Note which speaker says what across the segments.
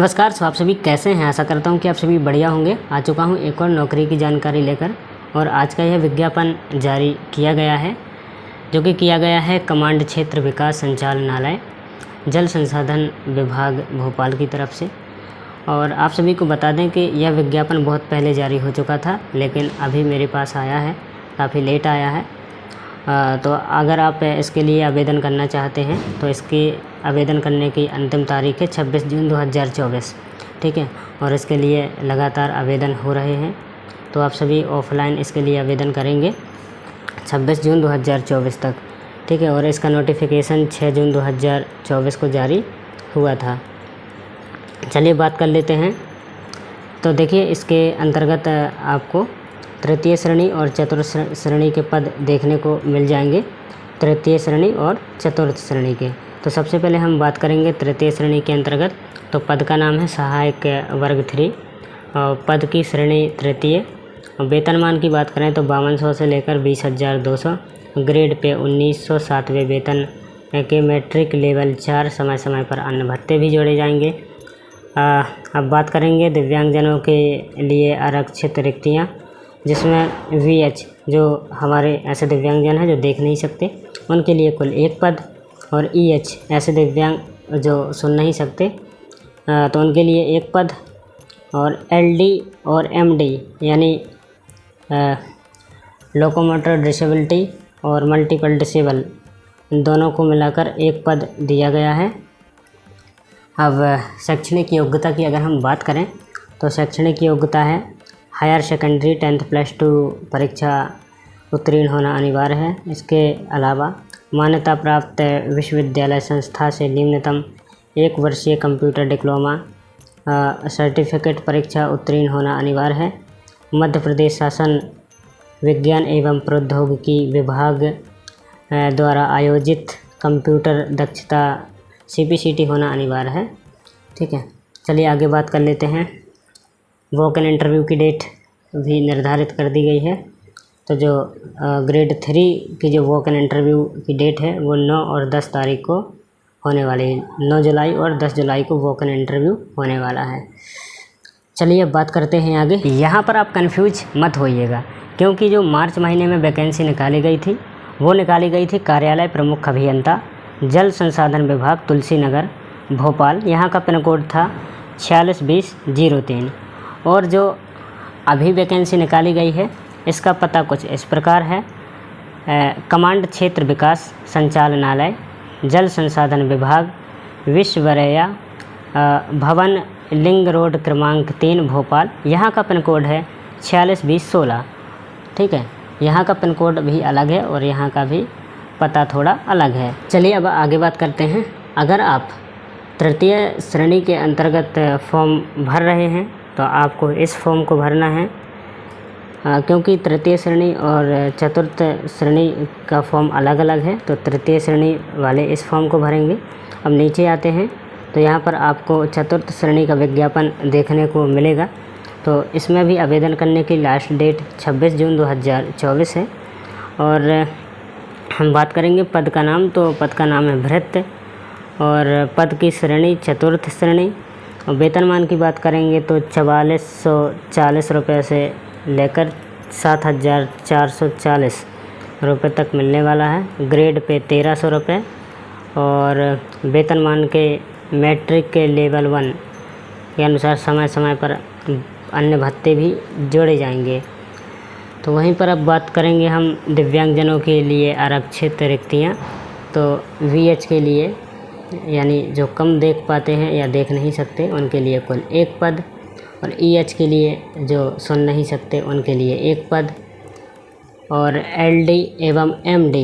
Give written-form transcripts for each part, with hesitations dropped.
Speaker 1: नमस्कार। सो आप सभी कैसे हैं? आशा करता हूं कि आप सभी बढ़िया होंगे। आ चुका हूं एक और नौकरी की जानकारी लेकर, और आज का यह विज्ञापन जारी किया गया है, जो कि किया गया है कमांड क्षेत्र विकास संचालनालय जल संसाधन विभाग भोपाल की तरफ से। और आप सभी को बता दें कि यह विज्ञापन बहुत पहले जारी हो चुका था, लेकिन अभी मेरे पास आया है, काफ़ी लेट आया है। तो अगर आप इसके लिए आवेदन करना चाहते हैं तो इसके आवेदन करने की अंतिम तारीख है 26 जून 2024, ठीक है। और इसके लिए लगातार आवेदन हो रहे हैं, तो आप सभी ऑफलाइन इसके लिए आवेदन करेंगे 26 जून 2024 तक, ठीक है। और इसका नोटिफिकेशन 6 जून 2024 को जारी हुआ था। चलिए बात कर लेते हैं। तो देखिए, इसके अंतर्गत आपको तृतीय श्रेणी और चतुर्थ श्रेणी के पद देखने को मिल जाएंगे, तृतीय श्रेणी और चतुर्थ श्रेणी के। तो सबसे पहले हम बात करेंगे तृतीय श्रेणी के अंतर्गत। तो पद का नाम है सहायक वर्ग 3, और पद की श्रेणी तृतीय। वेतनमान की बात करें तो 5200 से लेकर 20,200, ग्रेड पे 1900, 7वें वेतन के मैट्रिक लेवल 4, समय समय पर अन्य भत्ते भी जोड़े जाएंगे। अब बात करेंगे दिव्यांगजनों के लिए आरक्षित रिक्तियाँ, जिसमें VH जो हमारे ऐसे दिव्यांगजन हैं जो देख नहीं सकते, उनके लिए कुल 1 पद, और EH ऐसे दिव्यांग जो सुन नहीं सकते तो उनके लिए 1 पद, और LD और MD यानी लोकोमोटर डिसेबिलिटी और मल्टीपल डिसेबल, दोनों को मिलाकर 1 पद दिया गया है। अब शैक्षणिक योग्यता की अगर हम बात करें तो शैक्षणिक योग्यता है हायर सेकेंडरी 10th+2 परीक्षा उत्तीर्ण होना अनिवार्य है। इसके अलावा मान्यता प्राप्त विश्वविद्यालय संस्था से निम्नतम 1 वर्षीय कंप्यूटर डिप्लोमा सर्टिफिकेट परीक्षा उत्तीर्ण होना अनिवार्य है। मध्य प्रदेश शासन विज्ञान एवं प्रौद्योगिकी विभाग द्वारा आयोजित कंप्यूटर दक्षता CPCT होना अनिवार्य है, ठीक है। चलिए आगे बात कर लेते हैं। वॉक इन इंटरव्यू की डेट भी निर्धारित कर दी गई है। तो जो ग्रेड 3 की जो वॉक इन इंटरव्यू की डेट है वो 9 और 10 तारीख को होने वाली है। 9 जुलाई और 10 जुलाई को वॉक इन इंटरव्यू होने वाला है। चलिए अब बात करते हैं आगे। यहाँ पर आप कंफ्यूज मत होइएगा, क्योंकि जो मार्च महीने में वैकेंसी निकाली गई थी वो निकाली गई थी कार्यालय प्रमुख अभियंता जल संसाधन विभाग तुलसी नगर भोपाल। यहाँ का पिन कोड था 462003। और जो अभी वैकेंसी निकाली गई है इसका पता कुछ इस प्रकार है। कमांड क्षेत्र विकास संचालनालय जल संसाधन विभाग विश्ववरैया भवन लिंग रोड क्रमांक 3 भोपाल। यहाँ का पिन कोड है 462016, ठीक है। यहाँ का पिन कोड भी अलग है और यहाँ का भी पता थोड़ा अलग है। चलिए अब आगे बात करते हैं। अगर आप तृतीय श्रेणी के अंतर्गत फॉर्म भर रहे हैं तो आपको इस फॉर्म को भरना है, क्योंकि तृतीय श्रेणी और चतुर्थ श्रेणी का फॉर्म अलग अलग है। तो तृतीय श्रेणी वाले इस फॉर्म को भरेंगे। अब नीचे आते हैं तो यहाँ पर आपको चतुर्थ श्रेणी का विज्ञापन देखने को मिलेगा। तो इसमें भी आवेदन करने की लास्ट डेट 26 जून 2024 है। और हम बात करेंगे पद का नाम, तो पद का नाम है भृत्य, और पद की श्रेणी चतुर्थ श्रेणी। और वेतनमान की बात करेंगे तो 4440 रुपये से लेकर 7440 रुपये तक मिलने वाला है। ग्रेड पे 1300 रुपये, और वेतनमान के मैट्रिक के लेवल 1 के अनुसार समय समय पर अन्य भत्ते भी जोड़े जाएंगे। तो वहीं पर अब बात करेंगे हम दिव्यांगजनों के लिए आरक्षित रिक्तियाँ। तो VH के लिए, यानी जो कम देख पाते हैं या देख नहीं सकते, उनके लिए कुल 1 पद, और EH के लिए जो सुन नहीं सकते उनके लिए 1 पद, और LD एवं MD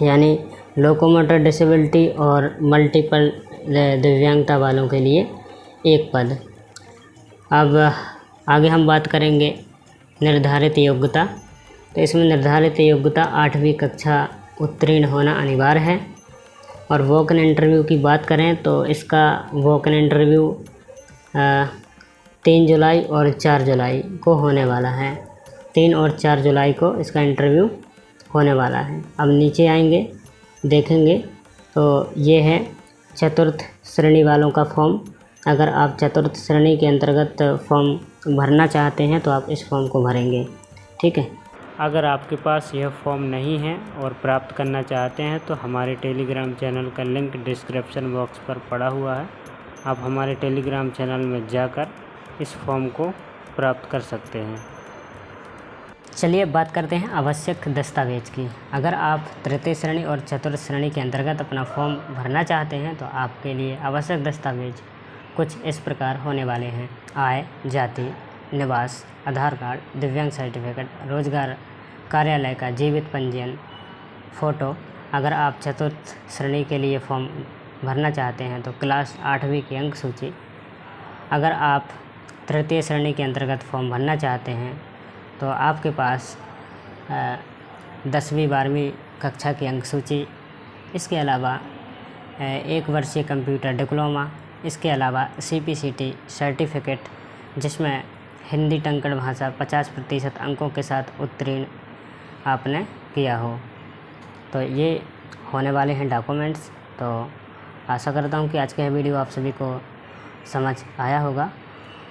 Speaker 1: यानी लोकोमोटर डिसेबिलिटी और मल्टीपल दिव्यांगता वालों के लिए 1 पद। अब आगे हम बात करेंगे निर्धारित योग्यता। तो इसमें निर्धारित योग्यता 8वीं कक्षा उत्तीर्ण होना अनिवार्य है। और वॉक इन इंटरव्यू की बात करें तो इसका वॉक इन इंटरव्यू 3 जुलाई और 4 जुलाई को होने वाला है। 3 और 4 जुलाई को इसका इंटरव्यू होने वाला है। अब नीचे आएंगे, देखेंगे तो ये है चतुर्थ श्रेणी वालों का फॉर्म। अगर आप चतुर्थ श्रेणी के अंतर्गत फॉर्म भरना चाहते हैं तो आप इस फॉर्म को भरेंगे, ठीक है। अगर आपके पास यह फॉर्म नहीं है और प्राप्त करना चाहते हैं तो हमारे टेलीग्राम चैनल का लिंक डिस्क्रिप्शन बॉक्स पर पड़ा हुआ है। आप हमारे टेलीग्राम चैनल में जाकर इस फॉर्म को प्राप्त कर सकते हैं। चलिए अब बात करते हैं आवश्यक दस्तावेज की। अगर आप तृतीय श्रेणी और चतुर्थ श्रेणी के अंतर्गत अपना फॉर्म भरना चाहते हैं तो आपके लिए आवश्यक दस्तावेज कुछ इस प्रकार होने वाले हैं। आय, जाति, निवास, आधार कार्ड, दिव्यांग सर्टिफिकेट, रोजगार कार्यालय का जीवित पंजीयन, फ़ोटो। अगर आप चतुर्थ श्रेणी के लिए फॉर्म भरना चाहते हैं तो क्लास 8वीं की अंक सूची। अगर आप तृतीय श्रेणी के अंतर्गत फॉर्म भरना चाहते हैं तो आपके पास 10वीं 12वीं कक्षा की अंक सूची, इसके अलावा 1 वर्षीय कंप्यूटर डिप्लोमा, इसके अलावा CPCT सर्टिफिकेट जिसमें हिंदी टंकण भाषा 50% अंकों के साथ उत्तीर्ण आपने किया हो। तो ये होने वाले हैं डॉक्यूमेंट्स। तो आशा करता हूँ कि आज का यह वीडियो आप सभी को समझ आया होगा।